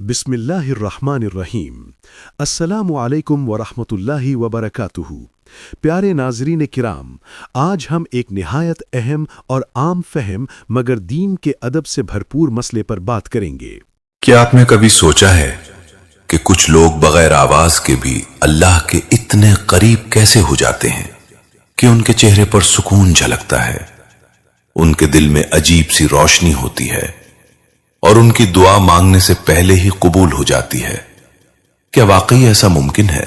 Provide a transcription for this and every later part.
بسم اللہ الرحمن الرحیم۔ السلام علیکم ورحمۃ اللہ وبرکاتہ۔ پیارے ناظرین کرام، آج ہم ایک نہایت اہم اور عام فہم مگر دین کے ادب سے بھرپور مسئلے پر بات کریں گے۔ کیا آپ نے کبھی سوچا ہے کہ کچھ لوگ بغیر آواز کے بھی اللہ کے اتنے قریب کیسے ہو جاتے ہیں کہ ان کے چہرے پر سکون جھلکتا ہے، ان کے دل میں عجیب سی روشنی ہوتی ہے اور ان کی دعا مانگنے سے پہلے ہی قبول ہو جاتی ہے؟ کیا واقعی ایسا ممکن ہے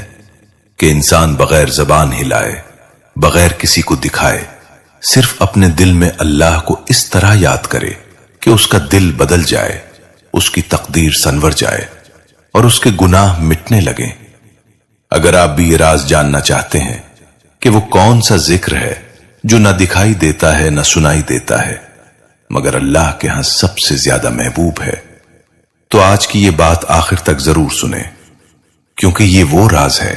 کہ انسان بغیر زبان ہلائے، بغیر کسی کو دکھائے، صرف اپنے دل میں اللہ کو اس طرح یاد کرے کہ اس کا دل بدل جائے، اس کی تقدیر سنور جائے اور اس کے گناہ مٹنے لگیں؟ اگر آپ بھی یہ راز جاننا چاہتے ہیں کہ وہ کون سا ذکر ہے جو نہ دکھائی دیتا ہے نہ سنائی دیتا ہے مگر اللہ کے ہاں سب سے زیادہ محبوب ہے، تو آج کی یہ بات آخر تک ضرور سنیں، کیونکہ یہ وہ راز ہے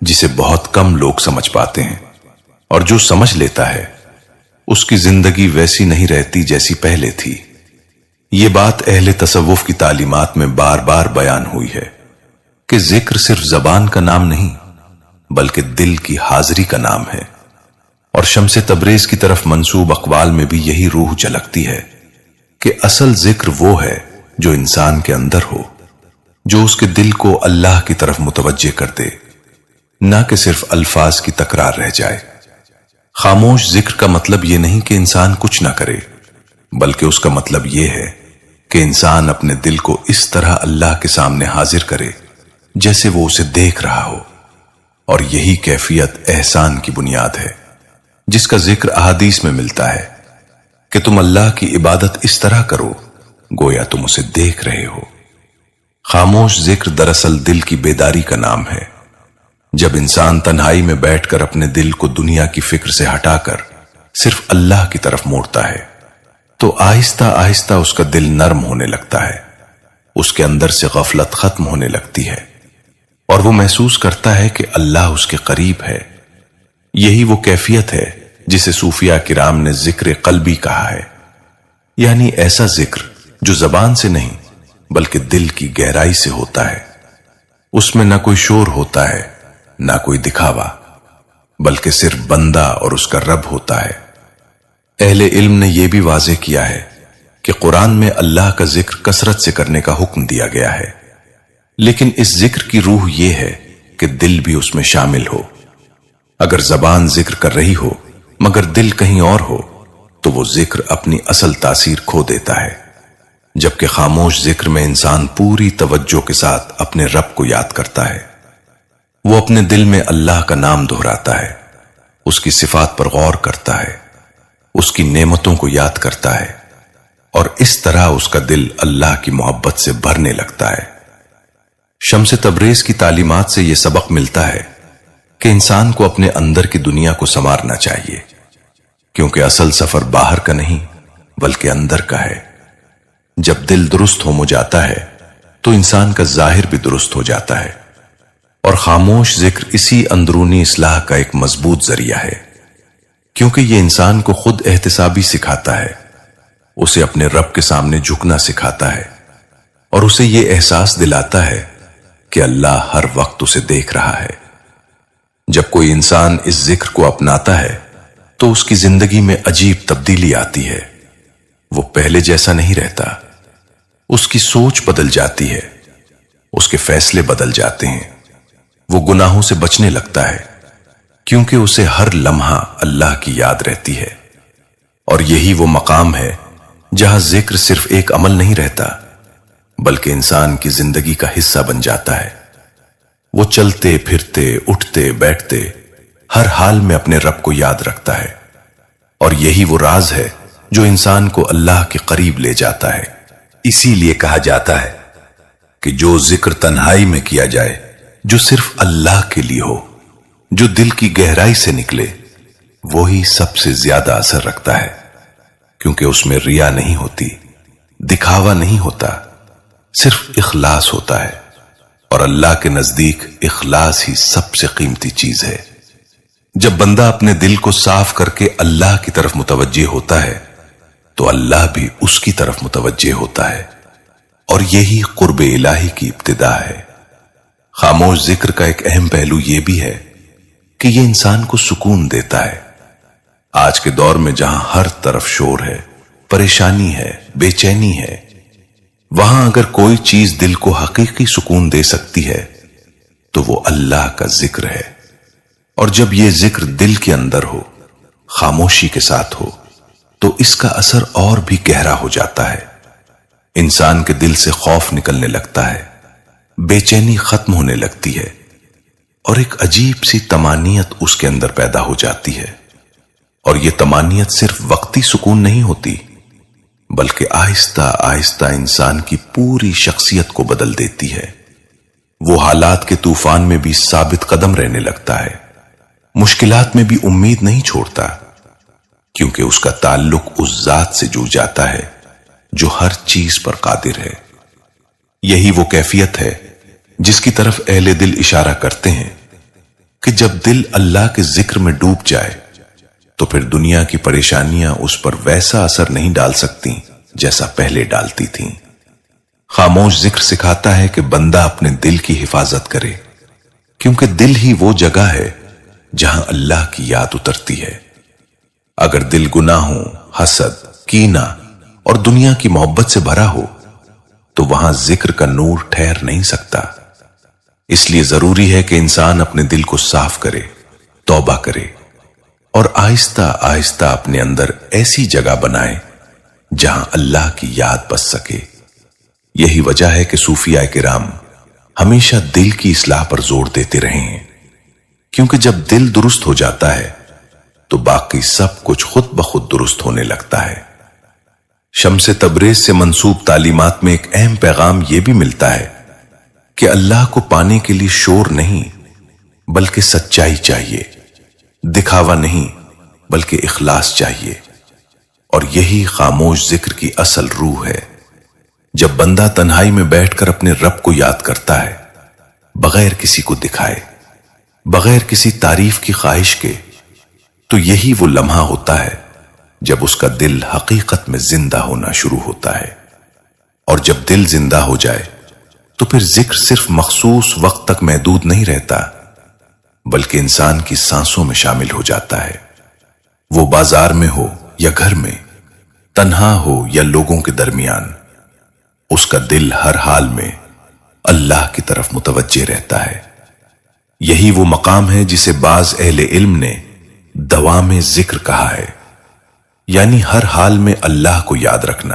جسے بہت کم لوگ سمجھ پاتے ہیں، اور جو سمجھ لیتا ہے اس کی زندگی ویسی نہیں رہتی جیسی پہلے تھی۔ یہ بات اہل تصوف کی تعلیمات میں بار بار بیان ہوئی ہے کہ ذکر صرف زبان کا نام نہیں بلکہ دل کی حاضری کا نام ہے، اور شمس تبریز کی طرف منسوب اقوال میں بھی یہی روح جھلکتی ہے کہ اصل ذکر وہ ہے جو انسان کے اندر ہو، جو اس کے دل کو اللہ کی طرف متوجہ کر دے، نہ کہ صرف الفاظ کی تکرار رہ جائے۔ خاموش ذکر کا مطلب یہ نہیں کہ انسان کچھ نہ کرے، بلکہ اس کا مطلب یہ ہے کہ انسان اپنے دل کو اس طرح اللہ کے سامنے حاضر کرے جیسے وہ اسے دیکھ رہا ہو، اور یہی کیفیت احسان کی بنیاد ہے جس کا ذکر احادیث میں ملتا ہے کہ تم اللہ کی عبادت اس طرح کرو گویا تم اسے دیکھ رہے ہو۔ خاموش ذکر دراصل دل کی بیداری کا نام ہے۔ جب انسان تنہائی میں بیٹھ کر اپنے دل کو دنیا کی فکر سے ہٹا کر صرف اللہ کی طرف موڑتا ہے تو آہستہ آہستہ اس کا دل نرم ہونے لگتا ہے، اس کے اندر سے غفلت ختم ہونے لگتی ہے اور وہ محسوس کرتا ہے کہ اللہ اس کے قریب ہے۔ یہی وہ کیفیت ہے جسے صوفیاء کرام نے ذکر قلبی کہا ہے، یعنی ایسا ذکر جو زبان سے نہیں بلکہ دل کی گہرائی سے ہوتا ہے۔ اس میں نہ کوئی شور ہوتا ہے، نہ کوئی دکھاوا، بلکہ صرف بندہ اور اس کا رب ہوتا ہے۔ اہل علم نے یہ بھی واضح کیا ہے کہ قرآن میں اللہ کا ذکر کثرت سے کرنے کا حکم دیا گیا ہے، لیکن اس ذکر کی روح یہ ہے کہ دل بھی اس میں شامل ہو۔ اگر زبان ذکر کر رہی ہو مگر دل کہیں اور ہو تو وہ ذکر اپنی اصل تاثیر کھو دیتا ہے، جبکہ خاموش ذکر میں انسان پوری توجہ کے ساتھ اپنے رب کو یاد کرتا ہے۔ وہ اپنے دل میں اللہ کا نام دہراتا ہے، اس کی صفات پر غور کرتا ہے، اس کی نعمتوں کو یاد کرتا ہے، اور اس طرح اس کا دل اللہ کی محبت سے بھرنے لگتا ہے۔ شمس تبریز کی تعلیمات سے یہ سبق ملتا ہے کہ انسان کو اپنے اندر کی دنیا کو سنوارنا چاہیے، کیونکہ اصل سفر باہر کا نہیں بلکہ اندر کا ہے۔ جب دل درست ہو جاتا ہے تو انسان کا ظاہر بھی درست ہو جاتا ہے، اور خاموش ذکر اسی اندرونی اصلاح کا ایک مضبوط ذریعہ ہے، کیونکہ یہ انسان کو خود احتسابی سکھاتا ہے، اسے اپنے رب کے سامنے جھکنا سکھاتا ہے، اور اسے یہ احساس دلاتا ہے کہ اللہ ہر وقت اسے دیکھ رہا ہے۔ جب کوئی انسان اس ذکر کو اپناتا ہے تو اس کی زندگی میں عجیب تبدیلی آتی ہے۔ وہ پہلے جیسا نہیں رہتا، اس کی سوچ بدل جاتی ہے، اس کے فیصلے بدل جاتے ہیں، وہ گناہوں سے بچنے لگتا ہے کیونکہ اسے ہر لمحہ اللہ کی یاد رہتی ہے۔ اور یہی وہ مقام ہے جہاں ذکر صرف ایک عمل نہیں رہتا بلکہ انسان کی زندگی کا حصہ بن جاتا ہے۔ وہ چلتے پھرتے اٹھتے بیٹھتے ہر حال میں اپنے رب کو یاد رکھتا ہے، اور یہی وہ راز ہے جو انسان کو اللہ کے قریب لے جاتا ہے۔ اسی لیے کہا جاتا ہے کہ جو ذکر تنہائی میں کیا جائے، جو صرف اللہ کے لیے ہو، جو دل کی گہرائی سے نکلے، وہی سب سے زیادہ اثر رکھتا ہے، کیونکہ اس میں ریا نہیں ہوتی، دکھاوا نہیں ہوتا، صرف اخلاص ہوتا ہے، اور اللہ کے نزدیک اخلاص ہی سب سے قیمتی چیز ہے۔ جب بندہ اپنے دل کو صاف کر کے اللہ کی طرف متوجہ ہوتا ہے تو اللہ بھی اس کی طرف متوجہ ہوتا ہے، اور یہی قرب الہی کی ابتدا ہے۔ خاموش ذکر کا ایک اہم پہلو یہ بھی ہے کہ یہ انسان کو سکون دیتا ہے۔ آج کے دور میں جہاں ہر طرف شور ہے، پریشانی ہے، بے چینی ہے، وہاں اگر کوئی چیز دل کو حقیقی سکون دے سکتی ہے تو وہ اللہ کا ذکر ہے۔ اور جب یہ ذکر دل کے اندر ہو، خاموشی کے ساتھ ہو، تو اس کا اثر اور بھی گہرا ہو جاتا ہے۔ انسان کے دل سے خوف نکلنے لگتا ہے، بے چینی ختم ہونے لگتی ہے، اور ایک عجیب سی طمانینت اس کے اندر پیدا ہو جاتی ہے۔ اور یہ طمانینت صرف وقتی سکون نہیں ہوتی، بلکہ آہستہ آہستہ انسان کی پوری شخصیت کو بدل دیتی ہے۔ وہ حالات کے طوفان میں بھی ثابت قدم رہنے لگتا ہے، مشکلات میں بھی امید نہیں چھوڑتا، کیونکہ اس کا تعلق اس ذات سے جڑ جاتا ہے جو ہر چیز پر قادر ہے۔ یہی وہ کیفیت ہے جس کی طرف اہل دل اشارہ کرتے ہیں کہ جب دل اللہ کے ذکر میں ڈوب جائے تو پھر دنیا کی پریشانیاں اس پر ویسا اثر نہیں ڈال سکتی جیسا پہلے ڈالتی تھیں۔ خاموش ذکر سکھاتا ہے کہ بندہ اپنے دل کی حفاظت کرے، کیونکہ دل ہی وہ جگہ ہے جہاں اللہ کی یاد اترتی ہے۔ اگر دل گناہوں، حسد، کینہ اور دنیا کی محبت سے بھرا ہو تو وہاں ذکر کا نور ٹھہر نہیں سکتا۔ اس لیے ضروری ہے کہ انسان اپنے دل کو صاف کرے، توبہ کرے، اور آہستہ آہستہ اپنے اندر ایسی جگہ بنائے جہاں اللہ کی یاد بس سکے۔ یہی وجہ ہے کہ صوفیاء کرام ہمیشہ دل کی اصلاح پر زور دیتے رہے ہیں، کیونکہ جب دل درست ہو جاتا ہے تو باقی سب کچھ خود بخود درست ہونے لگتا ہے۔ شمس تبریز سے منسوب تعلیمات میں ایک اہم پیغام یہ بھی ملتا ہے کہ اللہ کو پانے کے لیے شور نہیں بلکہ سچائی چاہیے، دکھاوا نہیں بلکہ اخلاص چاہیے۔ اور یہی خاموش ذکر کی اصل روح ہے۔ جب بندہ تنہائی میں بیٹھ کر اپنے رب کو یاد کرتا ہے، بغیر کسی کو دکھائے، بغیر کسی تعریف کی خواہش کے، تو یہی وہ لمحہ ہوتا ہے جب اس کا دل حقیقت میں زندہ ہونا شروع ہوتا ہے۔ اور جب دل زندہ ہو جائے تو پھر ذکر صرف مخصوص وقت تک محدود نہیں رہتا، بلکہ انسان کی سانسوں میں شامل ہو جاتا ہے۔ وہ بازار میں ہو یا گھر میں، تنہا ہو یا لوگوں کے درمیان، اس کا دل ہر حال میں اللہ کی طرف متوجہ رہتا ہے۔ یہی وہ مقام ہے جسے بعض اہل علم نے دوام ذکر کہا ہے، یعنی ہر حال میں اللہ کو یاد رکھنا۔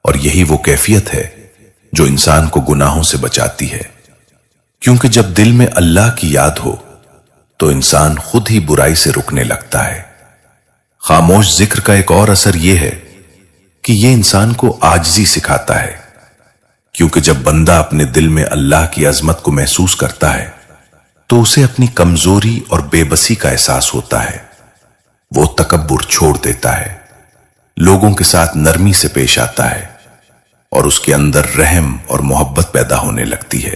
اور یہی وہ کیفیت ہے جو انسان کو گناہوں سے بچاتی ہے، کیونکہ جب دل میں اللہ کی یاد ہو تو انسان خود ہی برائی سے رکنے لگتا ہے۔ خاموش ذکر کا ایک اور اثر یہ ہے کہ یہ انسان کو عاجزی سکھاتا ہے، کیونکہ جب بندہ اپنے دل میں اللہ کی عظمت کو محسوس کرتا ہے تو اسے اپنی کمزوری اور بے بسی کا احساس ہوتا ہے۔ وہ تکبر چھوڑ دیتا ہے، لوگوں کے ساتھ نرمی سے پیش آتا ہے، اور اس کے اندر رحم اور محبت پیدا ہونے لگتی ہے۔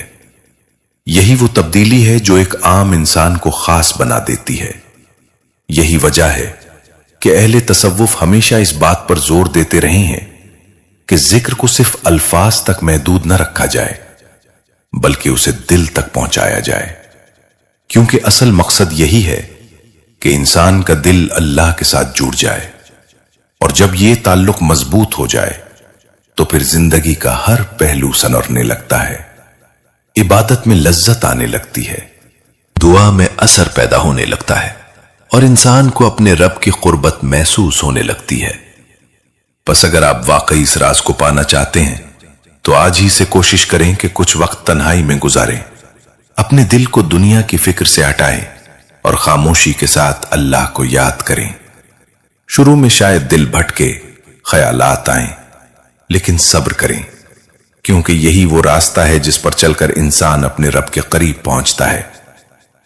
یہی وہ تبدیلی ہے جو ایک عام انسان کو خاص بنا دیتی ہے۔ یہی وجہ ہے کہ اہل تصوف ہمیشہ اس بات پر زور دیتے رہے ہیں کہ ذکر کو صرف الفاظ تک محدود نہ رکھا جائے بلکہ اسے دل تک پہنچایا جائے، کیونکہ اصل مقصد یہی ہے کہ انسان کا دل اللہ کے ساتھ جڑ جائے، اور جب یہ تعلق مضبوط ہو جائے تو پھر زندگی کا ہر پہلو سنورنے لگتا ہے، عبادت میں لذت آنے لگتی ہے، دعا میں اثر پیدا ہونے لگتا ہے، اور انسان کو اپنے رب کی قربت محسوس ہونے لگتی ہے۔ پس اگر آپ واقعی اس راز کو پانا چاہتے ہیں تو آج ہی سے کوشش کریں کہ کچھ وقت تنہائی میں گزاریں، اپنے دل کو دنیا کی فکر سے ہٹائیں اور خاموشی کے ساتھ اللہ کو یاد کریں۔ شروع میں شاید دل بھٹکے، خیالات آئیں، لیکن صبر کریں، کیونکہ یہی وہ راستہ ہے جس پر چل کر انسان اپنے رب کے قریب پہنچتا ہے،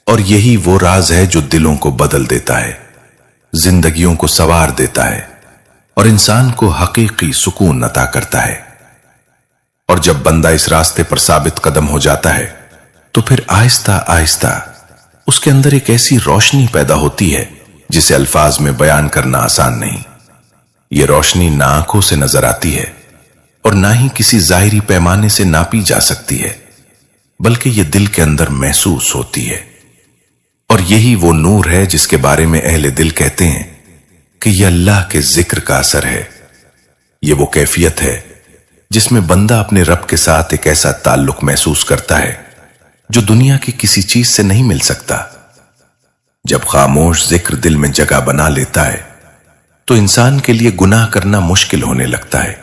اور یہی وہ راز ہے جو دلوں کو بدل دیتا ہے، زندگیوں کو سنوار دیتا ہے، اور انسان کو حقیقی سکون عطا کرتا ہے۔ اور جب بندہ اس راستے پر ثابت قدم ہو جاتا ہے تو پھر آہستہ آہستہ اس کے اندر ایک ایسی روشنی پیدا ہوتی ہے جسے الفاظ میں بیان کرنا آسان نہیں۔ یہ روشنی نہ آنکھوں سے نظر آتی ہے اور نہ ہی کسی ظاہری پیمانے سے ناپی جا سکتی ہے، بلکہ یہ دل کے اندر محسوس ہوتی ہے۔ اور یہی وہ نور ہے جس کے بارے میں اہل دل کہتے ہیں کہ یہ اللہ کے ذکر کا اثر ہے۔ یہ وہ کیفیت ہے جس میں بندہ اپنے رب کے ساتھ ایک ایسا تعلق محسوس کرتا ہے جو دنیا کی کسی چیز سے نہیں مل سکتا۔ جب خاموش ذکر دل میں جگہ بنا لیتا ہے تو انسان کے لیے گناہ کرنا مشکل ہونے لگتا ہے،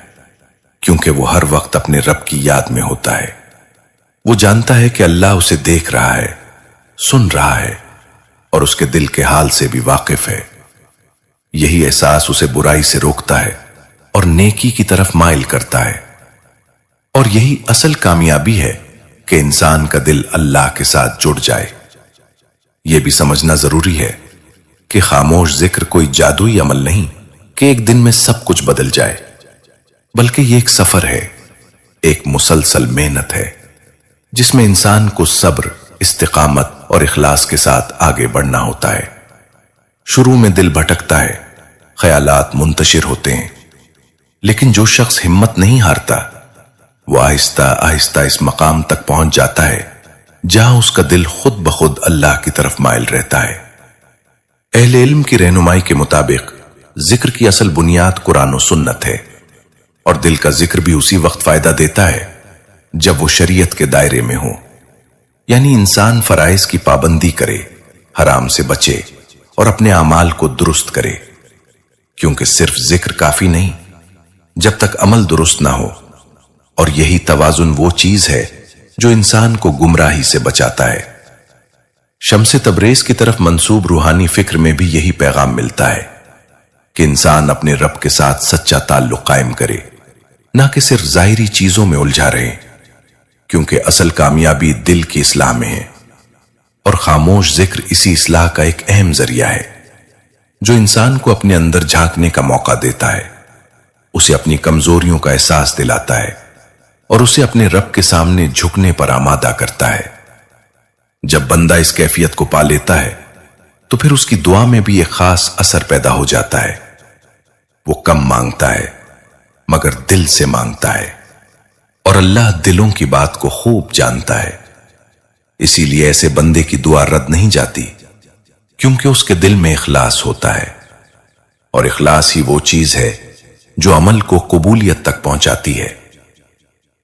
کیونکہ وہ ہر وقت اپنے رب کی یاد میں ہوتا ہے۔ وہ جانتا ہے کہ اللہ اسے دیکھ رہا ہے، سن رہا ہے اور اس کے دل کے حال سے بھی واقف ہے۔ یہی احساس اسے برائی سے روکتا ہے اور نیکی کی طرف مائل کرتا ہے۔ اور یہی اصل کامیابی ہے کہ انسان کا دل اللہ کے ساتھ جڑ جائے۔ یہ بھی سمجھنا ضروری ہے کہ خاموش ذکر کوئی جادوئی عمل نہیں کہ ایک دن میں سب کچھ بدل جائے، بلکہ یہ ایک سفر ہے، ایک مسلسل محنت ہے جس میں انسان کو صبر، استقامت اور اخلاص کے ساتھ آگے بڑھنا ہوتا ہے۔ شروع میں دل بھٹکتا ہے، خیالات منتشر ہوتے ہیں، لیکن جو شخص ہمت نہیں ہارتا وہ آہستہ آہستہ اس مقام تک پہنچ جاتا ہے جہاں اس کا دل خود بخود اللہ کی طرف مائل رہتا ہے۔ اہل علم کی رہنمائی کے مطابق ذکر کی اصل بنیاد قرآن و سنت ہے، اور دل کا ذکر بھی اسی وقت فائدہ دیتا ہے جب وہ شریعت کے دائرے میں ہو، یعنی انسان فرائض کی پابندی کرے، حرام سے بچے اور اپنے اعمال کو درست کرے، کیونکہ صرف ذکر کافی نہیں جب تک عمل درست نہ ہو۔ اور یہی توازن وہ چیز ہے جو انسان کو گمراہی سے بچاتا ہے۔ شمس تبریز کی طرف منسوب روحانی فکر میں بھی یہی پیغام ملتا ہے کہ انسان اپنے رب کے ساتھ سچا تعلق قائم کرے، نہ کہ صرف ظاہری چیزوں میں الجھا رہے، کیونکہ اصل کامیابی دل کی اصلاح میں ہے۔ اور خاموش ذکر اسی اصلاح کا ایک اہم ذریعہ ہے جو انسان کو اپنے اندر جھانکنے کا موقع دیتا ہے، اسے اپنی کمزوریوں کا احساس دلاتا ہے اور اسے اپنے رب کے سامنے جھکنے پر آمادہ کرتا ہے۔ جب بندہ اس کیفیت کو پا لیتا ہے تو پھر اس کی دعا میں بھی ایک خاص اثر پیدا ہو جاتا ہے۔ وہ کم مانگتا ہے مگر دل سے مانگتا ہے، اور اللہ دلوں کی بات کو خوب جانتا ہے۔ اسی لیے ایسے بندے کی دعا رد نہیں جاتی، کیونکہ اس کے دل میں اخلاص ہوتا ہے، اور اخلاص ہی وہ چیز ہے جو عمل کو قبولیت تک پہنچاتی ہے۔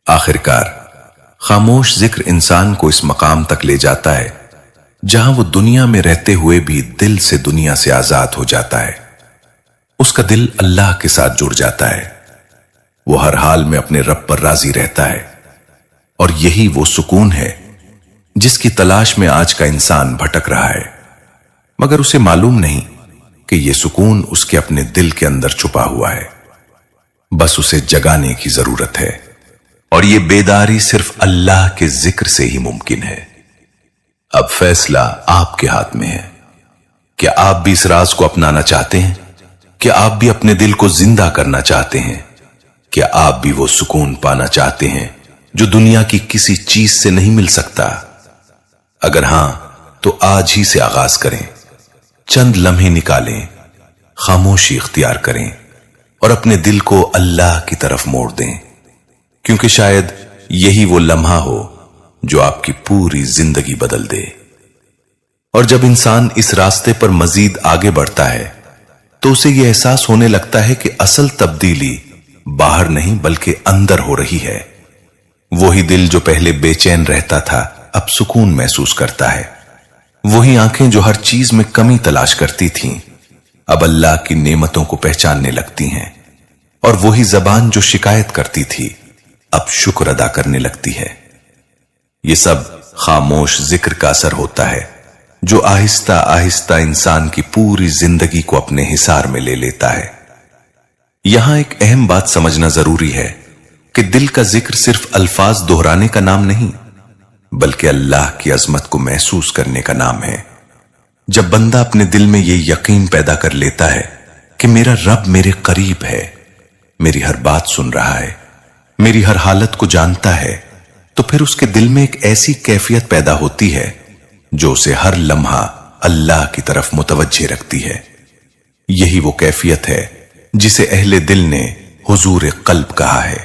آخرکار خاموش ذکر انسان کو اس مقام تک لے جاتا ہے جہاں وہ دنیا میں رہتے ہوئے بھی دل سے دنیا سے آزاد ہو جاتا ہے۔ اس کا دل اللہ کے ساتھ جڑ جاتا ہے، وہ ہر حال میں اپنے رب پر راضی رہتا ہے، اور یہی وہ سکون ہے جس کی تلاش میں آج کا انسان بھٹک رہا ہے، مگر اسے معلوم نہیں کہ یہ سکون اس کے اپنے دل کے اندر چھپا ہوا ہے، بس اسے جگانے کی ضرورت ہے۔ اور یہ بیداری صرف اللہ کے ذکر سے ہی ممکن ہے۔ اب فیصلہ آپ کے ہاتھ میں ہے۔ کیا آپ بھی اس راز کو اپنانا چاہتے ہیں؟ کیا آپ بھی اپنے دل کو زندہ کرنا چاہتے ہیں؟ کیا آپ بھی وہ سکون پانا چاہتے ہیں جو دنیا کی کسی چیز سے نہیں مل سکتا؟ اگر ہاں تو آج ہی سے آغاز کریں، چند لمحے نکالیں، خاموشی اختیار کریں اور اپنے دل کو اللہ کی طرف موڑ دیں، کیونکہ شاید یہی وہ لمحہ ہو جو آپ کی پوری زندگی بدل دے۔ اور جب انسان اس راستے پر مزید آگے بڑھتا ہے تو اسے یہ احساس ہونے لگتا ہے کہ اصل تبدیلی باہر نہیں بلکہ اندر ہو رہی ہے۔ وہی دل جو پہلے بے چین رہتا تھا اب سکون محسوس کرتا ہے، وہی آنکھیں جو ہر چیز میں کمی تلاش کرتی تھیں اب اللہ کی نعمتوں کو پہچاننے لگتی ہیں، اور وہی زبان جو شکایت کرتی تھی اب شکر ادا کرنے لگتی ہے۔ یہ سب خاموش ذکر کا اثر ہوتا ہے جو آہستہ آہستہ انسان کی پوری زندگی کو اپنے حصار میں لے لیتا ہے۔ یہاں ایک اہم بات سمجھنا ضروری ہے کہ دل کا ذکر صرف الفاظ دہرانے کا نام نہیں بلکہ اللہ کی عظمت کو محسوس کرنے کا نام ہے۔ جب بندہ اپنے دل میں یہ یقین پیدا کر لیتا ہے کہ میرا رب میرے قریب ہے، میری ہر بات سن رہا ہے، میری ہر حالت کو جانتا ہے، تو پھر اس کے دل میں ایک ایسی کیفیت پیدا ہوتی ہے جو اسے ہر لمحہ اللہ کی طرف متوجہ رکھتی ہے۔ یہی وہ کیفیت ہے جسے اہل دل نے حضور قلب کہا ہے،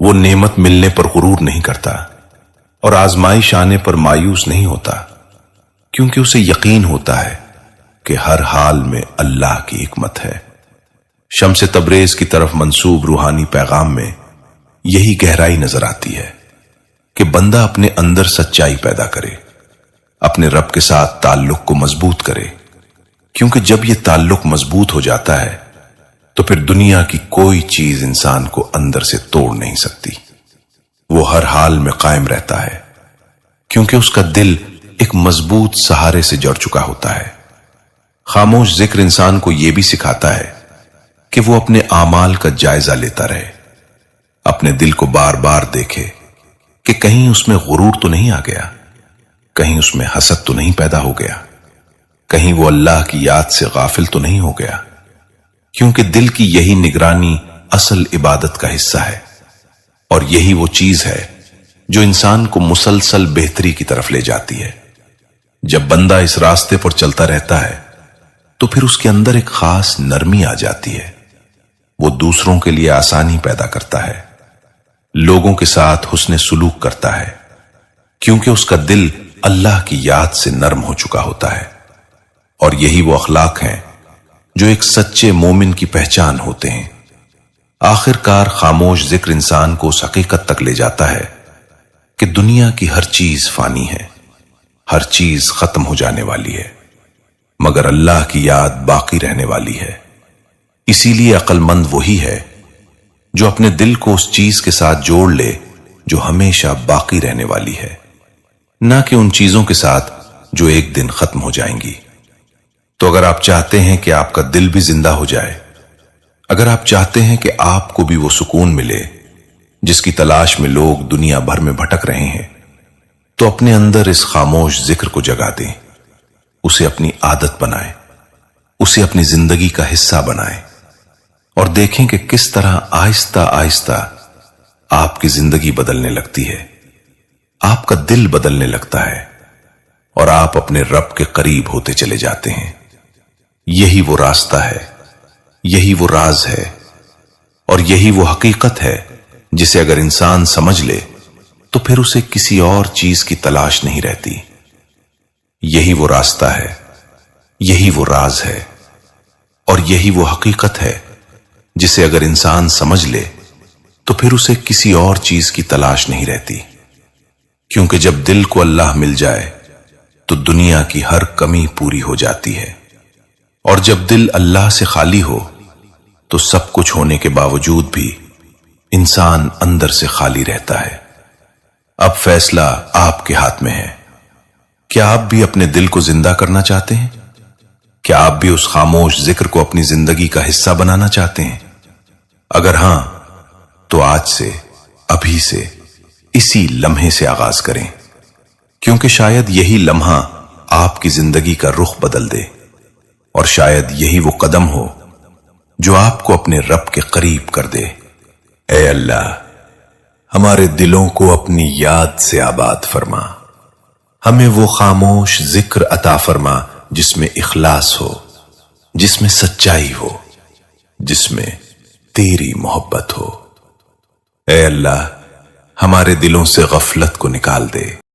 وہ نعمت ملنے پر غرور نہیں کرتا اور آزمائش آنے پر مایوس نہیں ہوتا، کیونکہ اسے یقین ہوتا ہے کہ ہر حال میں اللہ کی حکمت ہے۔ شمس تبریز کی طرف منسوب روحانی پیغام میں یہی گہرائی نظر آتی ہے کہ بندہ اپنے اندر سچائی پیدا کرے، اپنے رب کے ساتھ تعلق کو مضبوط کرے، کیونکہ جب یہ تعلق مضبوط ہو جاتا ہے تو پھر دنیا کی کوئی چیز انسان کو اندر سے توڑ نہیں سکتی۔ وہ ہر حال میں قائم رہتا ہے کیونکہ اس کا دل ایک مضبوط سہارے سے جڑ چکا ہوتا ہے۔ خاموش ذکر انسان کو یہ بھی سکھاتا ہے کہ وہ اپنے اعمال کا جائزہ لیتا رہے، اپنے دل کو بار بار دیکھے کہ کہیں اس میں غرور تو نہیں آ گیا، کہیں اس میں حسد تو نہیں پیدا ہو گیا، کہیں وہ اللہ کی یاد سے غافل تو نہیں ہو گیا، کیونکہ دل کی یہی نگرانی اصل عبادت کا حصہ ہے، اور یہی وہ چیز ہے جو انسان کو مسلسل بہتری کی طرف لے جاتی ہے۔ جب بندہ اس راستے پر چلتا رہتا ہے تو پھر اس کے اندر ایک خاص نرمی آ جاتی ہے، وہ دوسروں کے لیے آسانی پیدا کرتا ہے، لوگوں کے ساتھ حسن سلوک کرتا ہے، کیونکہ اس کا دل اللہ کی یاد سے نرم ہو چکا ہوتا ہے۔ اور یہی وہ اخلاق ہیں جو ایک سچے مومن کی پہچان ہوتے ہیں۔ آخر کار خاموش ذکر انسان کو اس حقیقت تک لے جاتا ہے کہ دنیا کی ہر چیز فانی ہے، ہر چیز ختم ہو جانے والی ہے، مگر اللہ کی یاد باقی رہنے والی ہے۔ اسی لیے عقل مند وہی ہے جو اپنے دل کو اس چیز کے ساتھ جوڑ لے جو ہمیشہ باقی رہنے والی ہے، نہ کہ ان چیزوں کے ساتھ جو ایک دن ختم ہو جائیں گی۔ تو اگر آپ چاہتے ہیں کہ آپ کا دل بھی زندہ ہو جائے، اگر آپ چاہتے ہیں کہ آپ کو بھی وہ سکون ملے جس کی تلاش میں لوگ دنیا بھر میں بھٹک رہے ہیں، تو اپنے اندر اس خاموش ذکر کو جگا دیں، اسے اپنی عادت بنائیں، اسے اپنی زندگی کا حصہ بنائیں، اور دیکھیں کہ کس طرح آہستہ آہستہ آپ کی زندگی بدلنے لگتی ہے، آپ کا دل بدلنے لگتا ہے، اور آپ اپنے رب کے قریب ہوتے چلے جاتے ہیں۔ یہی وہ راستہ ہے، یہی وہ راز ہے، اور یہی وہ حقیقت ہے جسے اگر انسان سمجھ لے تو پھر اسے کسی اور چیز کی تلاش نہیں رہتی۔ یہی وہ راستہ ہے، یہی وہ راز ہے، اور یہی وہ حقیقت ہے جسے اگر انسان سمجھ لے تو پھر اسے کسی اور چیز کی تلاش نہیں رہتی، کیونکہ جب دل کو اللہ مل جائے تو دنیا کی ہر کمی پوری ہو جاتی ہے، اور جب دل اللہ سے خالی ہو تو سب کچھ ہونے کے باوجود بھی انسان اندر سے خالی رہتا ہے۔ اب فیصلہ آپ کے ہاتھ میں ہے۔ کیا آپ بھی اپنے دل کو زندہ کرنا چاہتے ہیں؟ کیا آپ بھی اس خاموش ذکر کو اپنی زندگی کا حصہ بنانا چاہتے ہیں؟ اگر ہاں تو آج سے، ابھی سے، اسی لمحے سے آغاز کریں، کیونکہ شاید یہی لمحہ آپ کی زندگی کا رخ بدل دے، اور شاید یہی وہ قدم ہو جو آپ کو اپنے رب کے قریب کر دے۔ اے اللہ، ہمارے دلوں کو اپنی یاد سے آباد فرما، ہمیں وہ خاموش ذکر عطا فرما جس میں اخلاص ہو، جس میں سچائی ہو، جس میں تیری محبت ہو۔ اے اللہ، ہمارے دلوں سے غفلت کو نکال دے۔